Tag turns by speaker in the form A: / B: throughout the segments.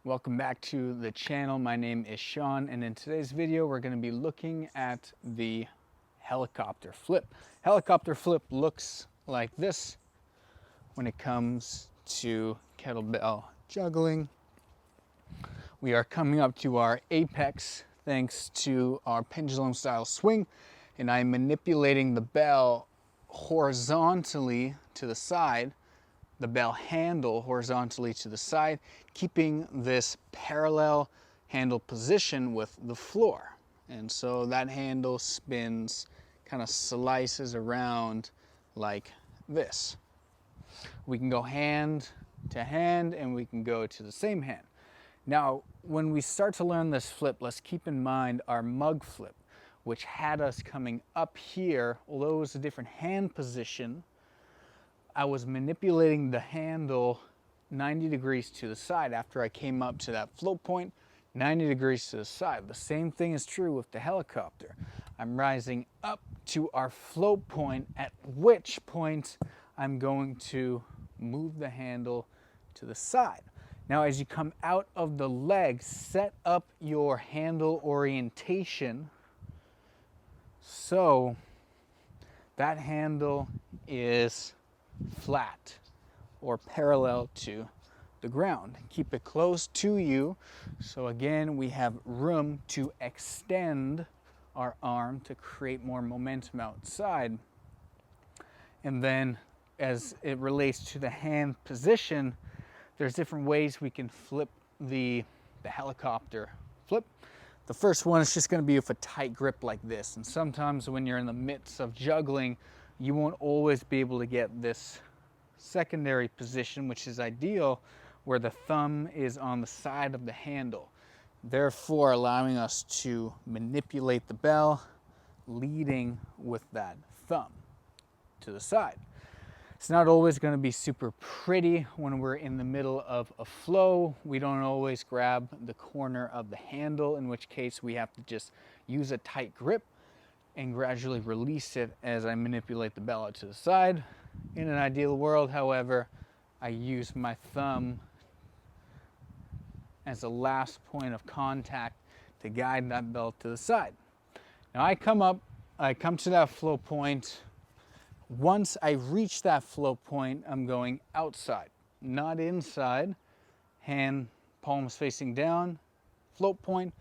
A: Welcome back to the channel. My name is Sean, and in today's video we're going to be looking at the helicopter flip. Helicopter flip looks like this when it comes to kettlebell juggling. We are coming up to our apex thanks to our pendulum style swing, and I'm manipulating the bell horizontally to the side, the bell handle horizontally to the side, keeping this parallel handle position with the floor. And so that handle spins, kind of slices around like this. We can go hand to hand and we can go to the same hand. Now, when we start to learn this flip, let's keep in mind our mug flip, which had us coming up here. Although it was a different hand position, I was manipulating the handle 90 degrees to the side. After I came up to that float point, 90 degrees to the side. The same thing is true with the helicopter. I'm rising up to our float point, at which point I'm going to move the handle to the side. Now, as you come out of the leg, set up your handle orientation so that handle is flat or parallel to the ground. Keep it close to you. So again, we have room to extend our arm to create more momentum outside. And then as it relates to the hand position, there's different ways we can flip the helicopter flip. The first one is just going to be with a tight grip like this. And sometimes when you're in the midst of juggling, you won't always be able to get this secondary position, which is ideal, where the thumb is on the side of the handle, therefore allowing us to manipulate the bell, leading with that thumb to the side. It's not always going to be super pretty when we're in the middle of a flow. We don't always grab the corner of the handle, in which case we have to just use a tight grip and gradually release it as I manipulate the bell out to the side. In an ideal world, however, I use my thumb as a last point of contact to guide that bell to the side. Now I come to that flow point. Once I reach that flow point, I'm going outside, not inside. Hand, palms facing down, float point,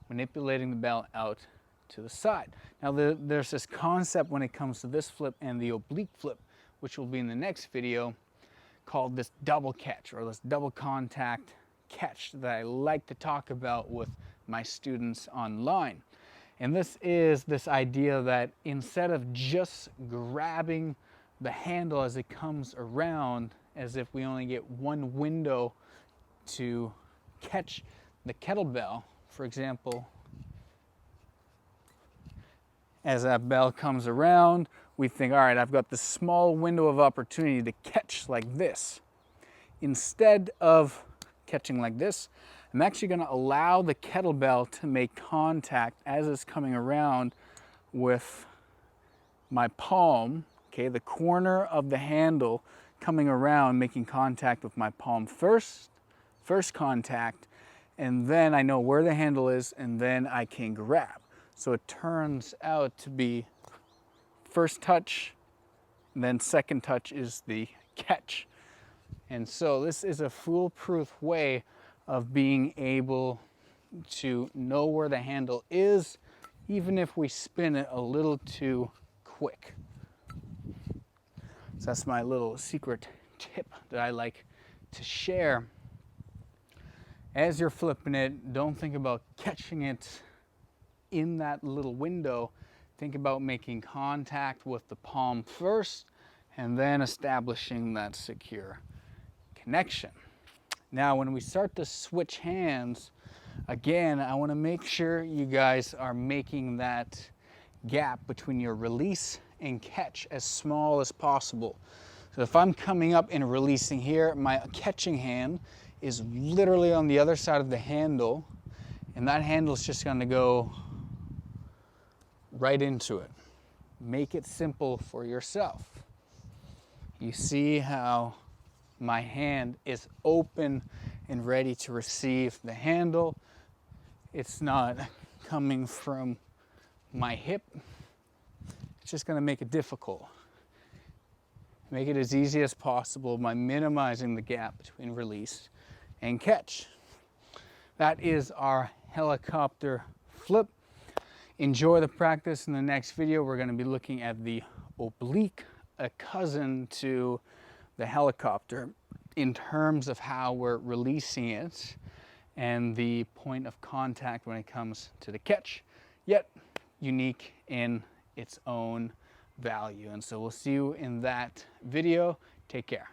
A: manipulating the bell out to the side. Now there's this concept when it comes to this flip and the oblique flip, which will be in the next video, called this double catch or this double contact catch that I like to talk about with my students online. And this is this idea that instead of just grabbing the handle as it comes around, as if we only get one window to catch the kettlebell, for example, as that bell comes around, we think, all right, I've got this small window of opportunity to catch like this. Instead of catching like this, I'm actually going to allow the kettlebell to make contact as it's coming around with my palm, okay, the corner of the handle coming around, making contact with my palm first contact, and then I know where the handle is, and then I can grab. So it turns out to be first touch, and then second touch is the catch. And so this is a foolproof way of being able to know where the handle is, even if we spin it a little too quick. So that's my little secret tip that I like to share. As you're flipping it, don't think about catching it in that little window. Think about making contact with the palm first and then establishing that secure connection. Now, when we start to switch hands, again, I want to make sure you guys are making that gap between your release and catch as small as possible. So if I'm coming up and releasing here, my catching hand is literally on the other side of the handle, and that handle is just going to go right into it. Make it simple for yourself. You see how my hand is open and ready to receive the handle. It's not coming from my hip. It's just going to make it difficult. Make it as easy as possible by minimizing the gap between release and catch. That is our helicopter flip. Enjoy the practice. In the next video, we're going to be looking at the oblique, a cousin to the helicopter, in terms of how we're releasing it and the point of contact when it comes to the catch, yet unique in its own value. And so we'll see you in that video. Take care.